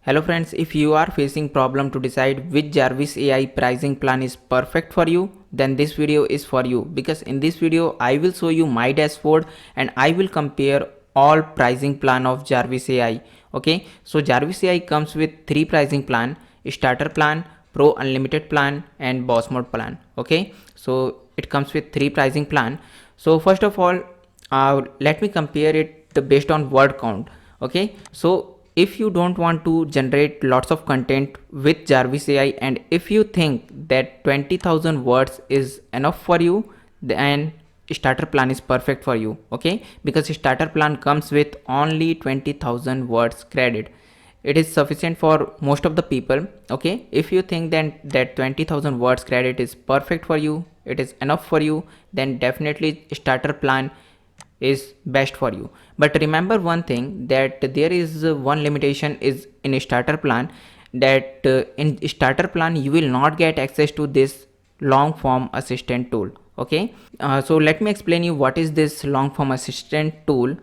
Hello friends, if you are facing problem to decide which Jarvis AI pricing plan is perfect for you, then this video is for you, because in this video I will show you my dashboard and I will compare all pricing plan of Jarvis AI. Okay, so Jarvis AI comes with three pricing plan: starter plan, pro unlimited plan and boss mode plan. Okay, so it comes with three pricing plan. So first of all, let me compare it based on word count. Okay, so if you don't want to generate lots of content with Jarvis AI, and if you think that 20,000 words is enough for you, then starter plan is perfect for you. Okay, because starter plan comes with only 20,000 words credit. It is sufficient for most of the people. Okay, if you think then that 20,000 words credit is perfect for you, it is enough for you, then definitely starter plan is best for you. But remember one thing, that there is one limitation is in a starter plan, that in starter plan you will not get access to this long form assistant tool. Okay, so let me explain you what is this long form assistant tool.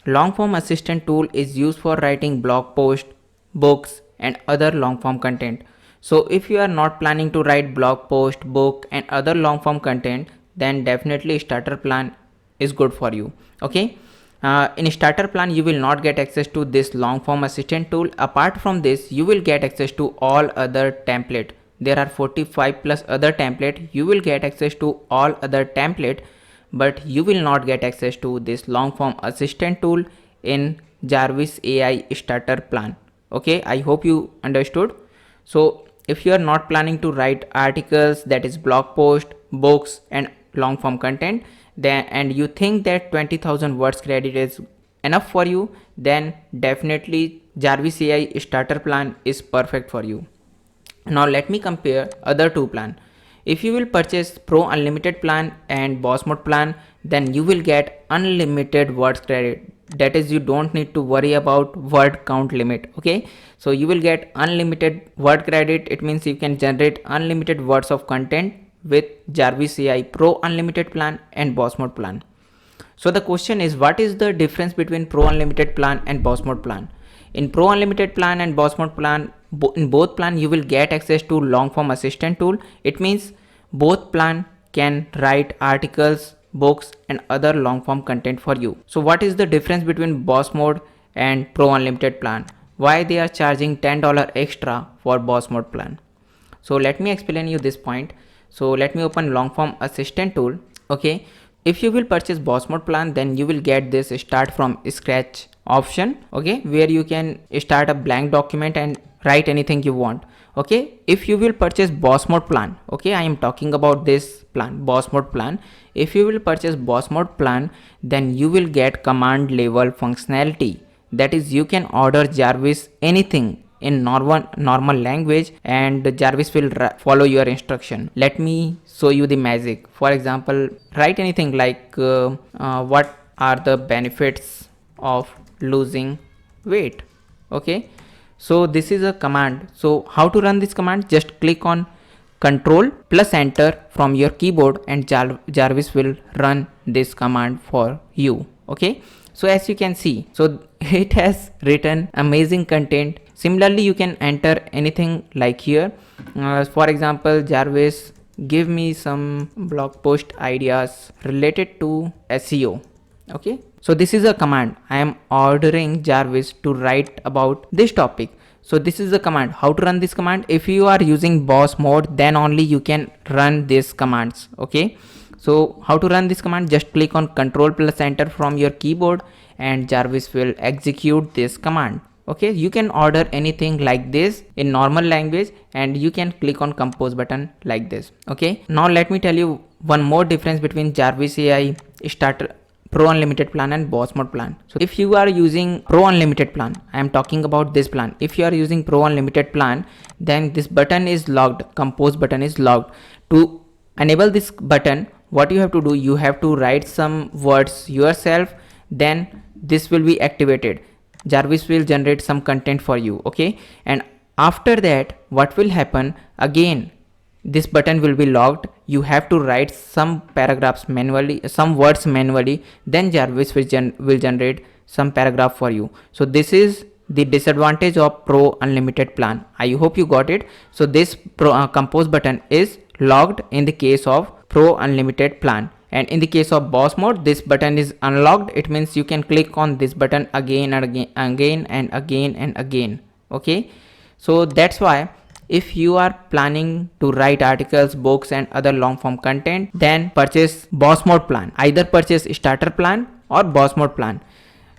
Long form assistant tool is used for writing blog posts, books and other long form content. So if you are not planning to write blog post, book and other long form content, then definitely starter plan is good for you. Okay, in starter plan you will not get access to this long form assistant tool. Apart from this, you will get access to all other template. There are 45 plus other template. You will get access to all other template, but you will not get access to this long form assistant tool in Jarvis AI starter plan. Okay, I hope you understood. So if you are not planning to write articles, that is blog post, books and long form content, then and you think that 20,000 words credit is enough for you, then definitely Jarvis AI starter plan is perfect for you. Now let me compare other two plan. If you will purchase pro unlimited plan and boss mode plan, then you will get unlimited words credit. That is, you don't need to worry about word count limit. Okay, so you will get unlimited word credit. It means you can generate unlimited words of content with Jarvis AI pro unlimited plan and boss mode plan. So the question is, what is the difference between pro unlimited plan and boss mode plan? In pro unlimited plan and boss mode plan, in both plan you will get access to long form assistant tool. It means both plan can write articles, books and other long form content for you. So what is the difference between boss mode and pro unlimited plan? Why they are charging $10 extra for boss mode plan? So let me explain you this point. So let me open long form assistant tool. Okay, if you will purchase boss mode plan, then you will get this start from scratch option. Okay, where you can start a blank document and write anything you want. Okay, if you will purchase boss mode plan, okay, I am talking about this plan, boss mode plan. If you will purchase boss mode plan, then you will get command level functionality. That is, you can order Jarvis anything in normal language and Jarvis will follow your instruction. Let me show you the magic. For example, write anything like what are the benefits of losing weight. Okay, so this is a command. So how to run this command? Just click on Control plus enter from your keyboard and Jarvis will run this command for you. Okay, so as you can see, so it has written amazing content. Similarly, you can enter anything like here. For example, Jarvis, give me some blog post ideas related to SEO. Okay, so this is a command. I am ordering Jarvis to write about this topic. So this is the command. How to run this command? If you are using boss mode, then only you can run these commands. Okay, so how to run this command? Just click on Control plus enter from your keyboard and Jarvis will execute this command. Okay, you can order anything like this in normal language and you can click on compose button like this. Okay, now let me tell you one more difference between Jarvis AI starter pro unlimited plan and boss mode plan. So if you are using pro unlimited plan, I am talking about this plan. If you are using pro unlimited plan, then this button is locked, compose button is locked. To enable this button, what you have to do, you have to write some words yourself, then this will be activated. Jarvis will generate some content for you. Okay, and after that what will happen, again this button will be locked. You have to write some paragraphs manually, some words manually, then Jarvis will generate some paragraph for you. So this is the disadvantage of Pro Unlimited plan. I hope you got it. So this compose button is locked in the case of Pro Unlimited plan, and in the case of boss mode this button is unlocked. It means you can click on this button again and again. Okay, so that's why if you are planning to write articles, books and other long form content, then purchase boss mode plan. Either purchase starter plan or boss mode plan.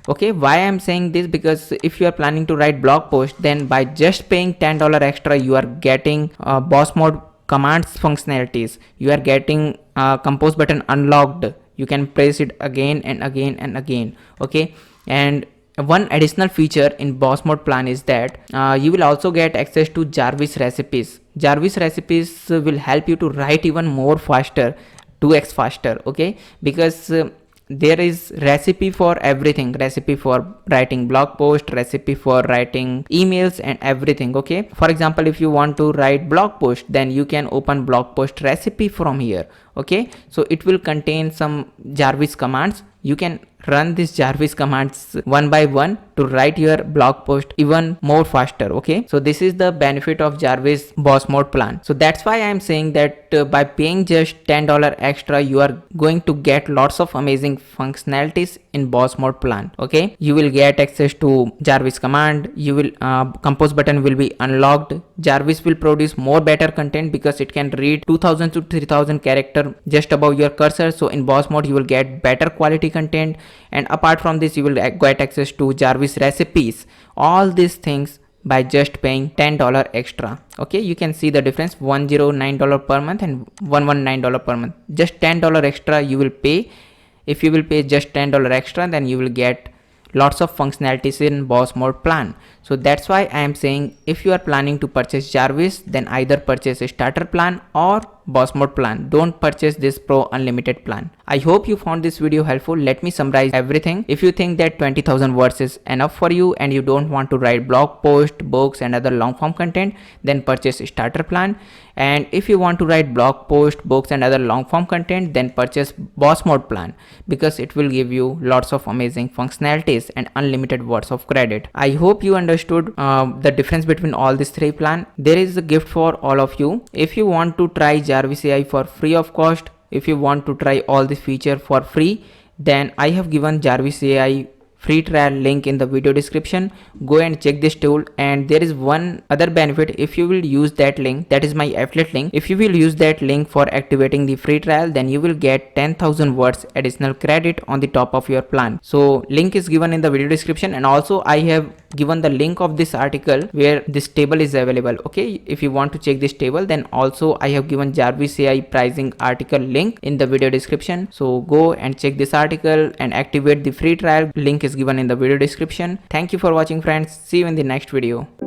Okay, why I'm saying this? Because if you are planning to write blog post, then by just paying $10 extra you are getting boss mode commands functionalities. You are getting compose button unlocked. You can press it again and again. Okay, and one additional feature in boss mode plan is that you will also get access to Jarvis recipes. Jarvis recipes will help you to write even more faster, 2x faster. Okay, because there is recipe for everything, recipe for writing blog post, recipe for writing emails and everything. Okay, for example, if you want to write blog post, then you can open blog post recipe from here. Okay, so it will contain some Jarvis commands. You can run these Jarvis commands one by one to write your blog post even more faster. Okay, so this is the benefit of Jarvis boss mode plan. So that's why I'm saying that by paying just $10 extra you are going to get lots of amazing functionalities in boss mode plan. Okay, you will get access to Jarvis command. You will compose button will be unlocked. Jarvis will produce more better content because it can read 2000 to 3000 character just above your cursor. So in boss mode you will get better quality content, and apart from this you will get access to Jarvis recipes. All these things by just paying $10 extra. Okay, you can see the difference, $109 per month and $119 per month. Just $10 extra you will pay. If you will pay just $10 extra, then you will get lots of functionalities in boss mode plan. So that's why I am saying if you are planning to purchase Jarvis, then either purchase a starter plan or boss mode plan. Don't purchase this Pro Unlimited plan. I hope you found this video helpful. Let me summarize everything. If you think that 20,000 words is enough for you and you don't want to write blog post, books and other long form content, then purchase a starter plan. And if you want to write blog post, books and other long form content, then purchase boss mode plan because it will give you lots of amazing functionalities and unlimited words of credit. I hope you understood the difference between all these three plans. There is a gift for all of you. If you want to try Jarvis AI for free of cost, if you want to try all this feature for free, then I have given Jarvis AI free trial link in the video description. Go and check this tool. And there is one other benefit. If you will use that link, that is my affiliate link, if you will use that link for activating the free trial, then you will get 10,000 words additional credit on the top of your plan. So link is given in the video description, and also I have given the link of this article where this table is available. Okay, if you want to check this table, then also I have given Jarvis AI pricing article link in the video description. So go and check this article and activate the free trial. Link is given in the video description. Thank you for watching friends. See you in the next video.